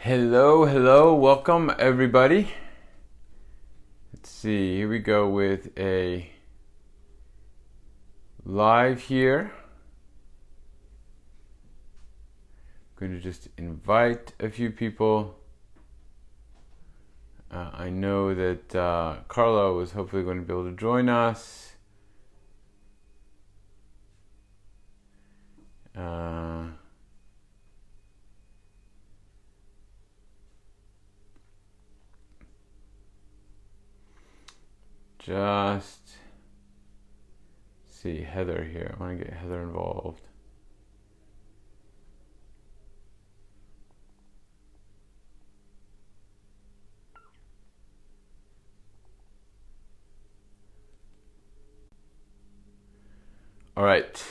Hello, welcome everybody. Let's see, here we go with a live here. I'm going to just invite a few people. I know that Carlo is hopefully going to be able to join us. Just see Heather here. I want to get Heather involved. All right.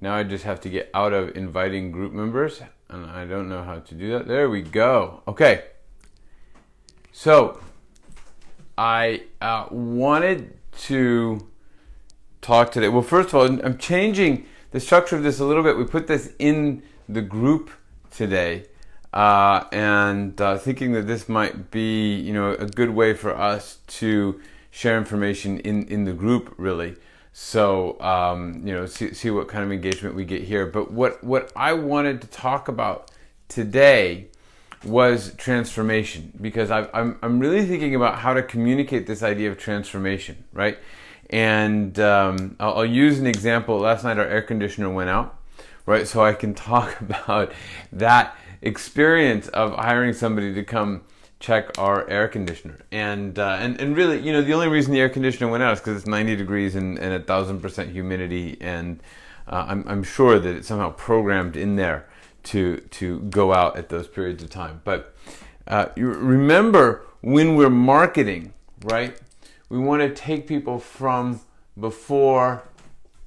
Now I just have to get out of inviting group members, and I don't know how to do that. There we go. Okay. So I wanted to talk today. Well, first of all, I'm changing the structure of this a little bit. We put this in the group today, and thinking that this might be, a good way for us to share information in the group, really. So, see what kind of engagement we get here. But what I wanted to talk about today was transformation, because I'm really thinking about how to communicate this idea of transformation, right? And I'll use an example. Last night our air conditioner went out, right? So I can talk about that experience of hiring somebody to come check our air conditioner. And really, the only reason the air conditioner went out is because it's 90 degrees and 1,000% humidity, and I'm sure that it's somehow programmed in there to go out at those periods of time. But you remember, when we're marketing, right, we want to take people from before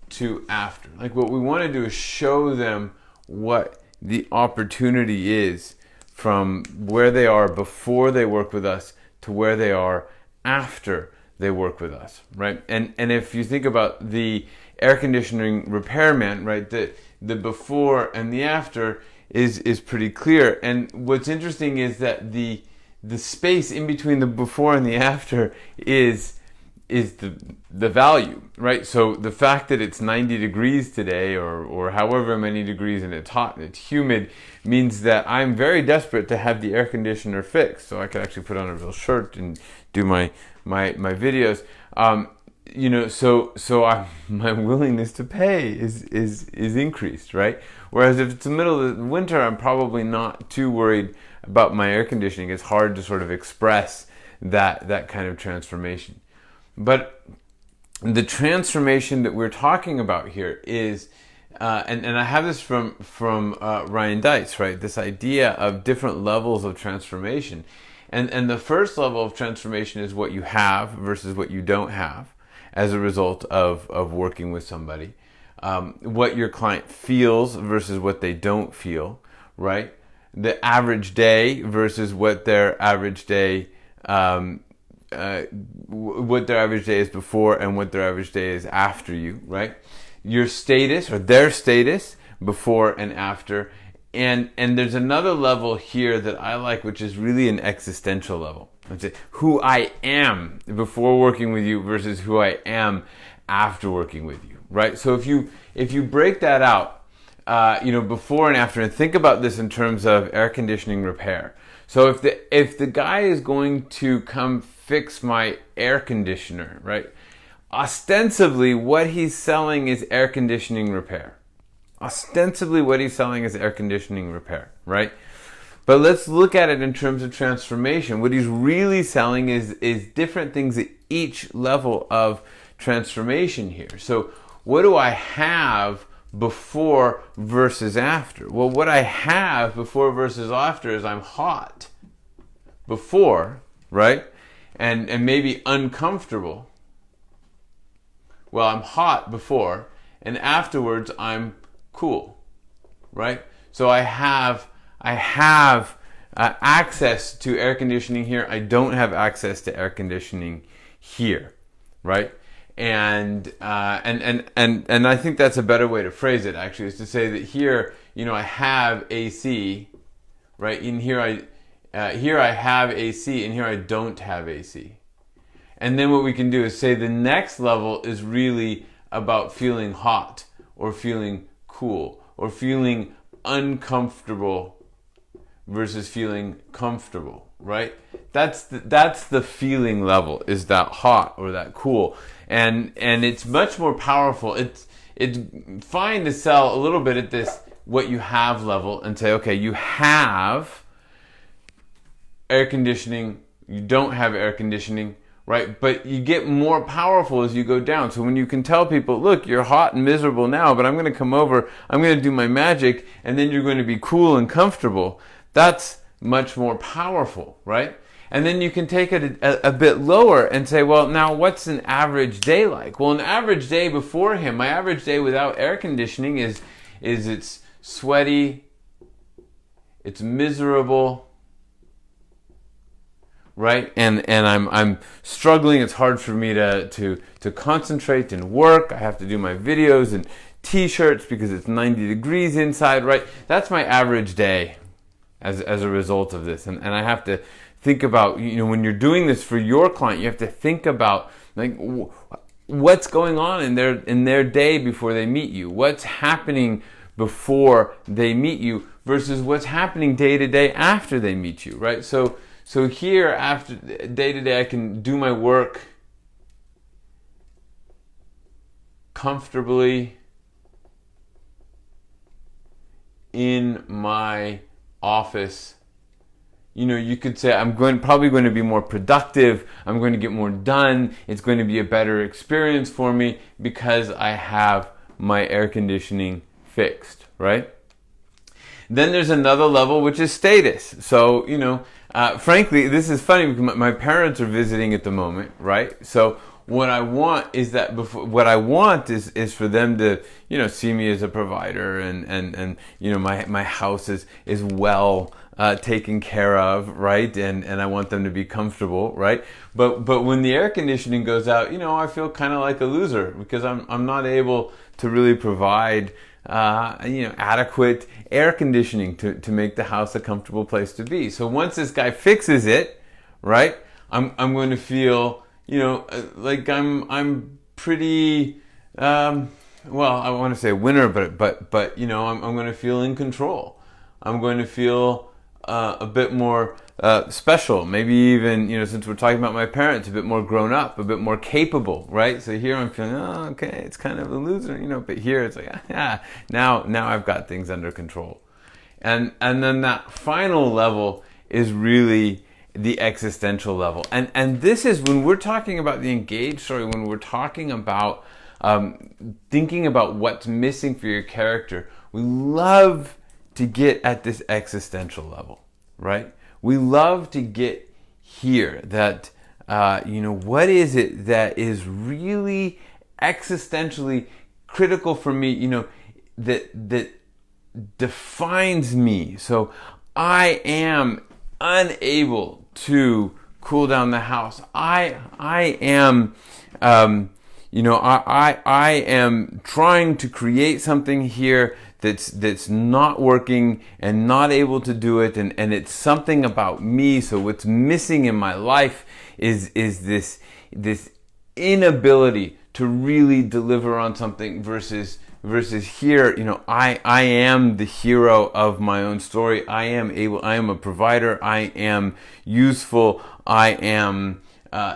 to after. Like, what we want to do is show them what the opportunity is from where they are before they work with us to where they are after they work with us, right? And if you think about the air conditioning repairman, right, the before and the after is pretty clear. And what's interesting is that the space in between the before and the after is the value, right? So the fact that it's 90 degrees today or however many degrees and it's hot and it's humid means that I'm very desperate to have the air conditioner fixed, so I could actually put on a real shirt and do my videos. So my willingness to pay is increased, right? Whereas if it's the middle of the winter, I'm probably not too worried about my air conditioning. It's hard to sort of express that kind of transformation. But the transformation that we're talking about here is, and I have this from Ryan Deiss, right? This idea of different levels of transformation. And the first level of transformation is what you have versus what you don't have as a result of working with somebody. What your client feels versus what they don't feel, right? The average day versus what their average day what their average day is before and what their average day is after you, right? Your status or their status before and after. And there's another level here that I like, which is really an existential level. It's who I am before working with you versus who I am after working with you, right? So if you break that out, before and after, and think about this in terms of air conditioning repair. So if the guy is going to come fix my air conditioner, right? Ostensibly, what he's selling is air conditioning repair. Ostensibly, what he's selling is air conditioning repair, right? But let's look at it in terms of transformation. What he's really selling is different things at each level of transformation here. So what do I have before versus after? Well, what I have before versus after is I'm hot before, right? And maybe uncomfortable. Well, I'm hot before, and afterwards I'm cool, right? So I have access to air conditioning here. I don't have access to air conditioning here, right? And I think that's a better way to phrase it, actually, is to say that here, I have AC, right? In here I have AC, and here I don't have AC. And then what we can do is say the next level is really about feeling hot or feeling cool or feeling uncomfortable versus feeling comfortable, right? That's the feeling level, is that hot or that cool. And it's much more powerful. It's fine to sell a little bit at this what you have level and say, okay, you have air conditioning, you don't have air conditioning, right? But you get more powerful as you go down. So when you can tell people, look, you're hot and miserable now, but I'm going to come over, I'm going to do my magic, and then you're going to be cool and comfortable, that's much more powerful, right? And then you can take it a bit lower and say, well, now what's an average day like? Well, an average day before him, my average day without air conditioning is it's sweaty, it's miserable, right? And I'm struggling. It's hard for me to concentrate and work. I have to do my videos and t-shirts because it's 90 degrees inside, right? That's my average day as a result of this. And I have to think about, when you're doing this for your client, you have to think about like what's going on in their day before they meet you. What's happening before they meet you versus what's happening day to day after they meet you, right? So here, after day to day, I can do my work comfortably in my office. You could say I'm probably going to be more productive. I'm going to get more done. It's going to be a better experience for me because I have my air conditioning fixed, right? Then there's another level, which is status. So, frankly, this is funny because my parents are visiting at the moment, right? So what I want is for them to, see me as a provider and my house is well taken care of, right? And I want them to be comfortable, right? But when the air conditioning goes out, I feel kind of like a loser because I'm not able to really provide adequate air conditioning to make the house a comfortable place to be. So once this guy fixes it, right, I'm going to feel, like I'm pretty, well, I want to say winner, but I'm going to feel in control. I'm going to feel a bit more special, maybe even, since we're talking about my parents, a bit more grown up, a bit more capable, right? So here I'm feeling, okay, it's kind of a loser, but here it's like, now I've got things under control. And then that final level is really the existential level. And this is when we're talking about the engaged story, when we're talking about thinking about what's missing for your character, we love to get at this existential level, right? We love to get here that, what is it that is really existentially critical for me, that defines me. So I am unable to cool down the house. I am, I am trying to create something here that's not working and not able to do it, and it's something about me. So what's missing in my life is this inability to really deliver on something versus here, I am the hero of my own story. I am a provider. I am useful. I am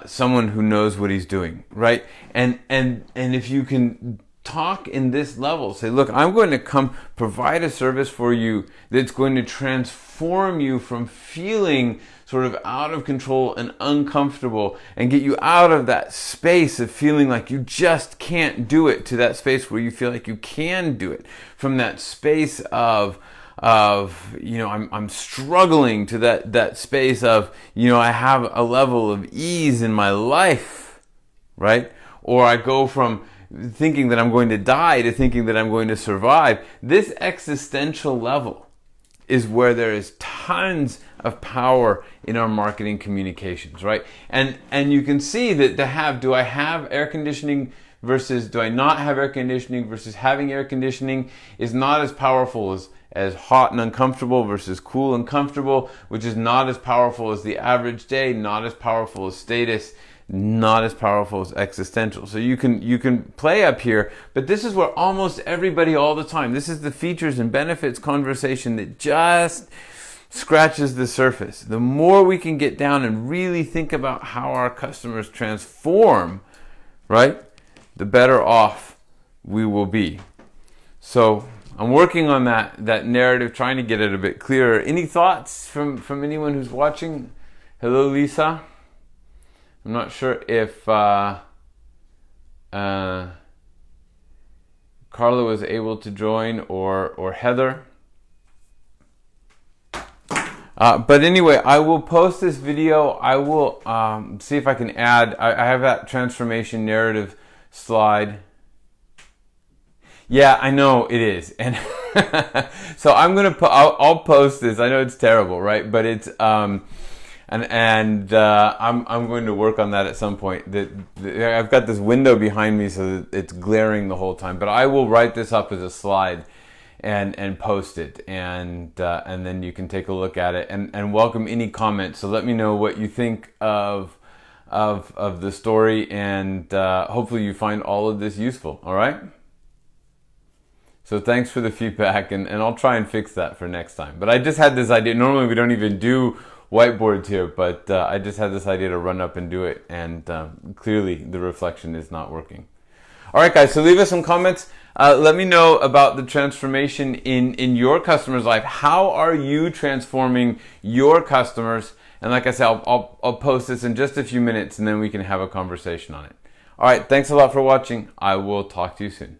someone who knows what he's doing, right? And if you can talk in this level, say, look, I'm going to come provide a service for you that's going to transform you from feeling sort of out of control and uncomfortable and get you out of that space of feeling like you just can't do it to that space where you feel like you can do it, from that space of I'm struggling to that space of I have a level of ease in my life, right? Or I go from thinking that I'm going to die to thinking that I'm going to survive. This existential level is where there is tons of power in our marketing communications, right? And you can see that do I have air conditioning versus do I not have air conditioning versus having air conditioning is not as powerful as hot and uncomfortable versus cool and comfortable, which is not as powerful as the average day, not as powerful as status, not as powerful as existential. So you can play up here, but this is where almost everybody all the time, this is the features and benefits conversation that just scratches the surface. The more we can get down and really think about how our customers transform, right, the better off we will be. So I'm working on that narrative, trying to get it a bit clearer. Any thoughts from anyone who's watching? Hello, Lisa. I'm not sure if Carla was able to join or Heather. But anyway, I will post this video. I will see if I can add. I have that transformation narrative slide. Yeah, I know it is, and so I'm gonna. I'll post this. I know it's terrible, right? But it's I'm going to work on that at some point. I've got this window behind me, so that it's glaring the whole time. But I will write this up as a slide and post it, and then you can take a look at it and welcome any comments. So let me know what you think of the story, and hopefully you find all of this useful. All right. So thanks for the feedback, and I'll try and fix that for next time. But I just had this idea. Normally we don't even do whiteboards here, but I just had this idea to run up and do it, and clearly the reflection is not working. All right, guys, so leave us some comments. Let me know about the transformation in your customer's life. How are you transforming your customers? And like I said, I'll post this in just a few minutes, and then we can have a conversation on it. All right, thanks a lot for watching. I will talk to you soon.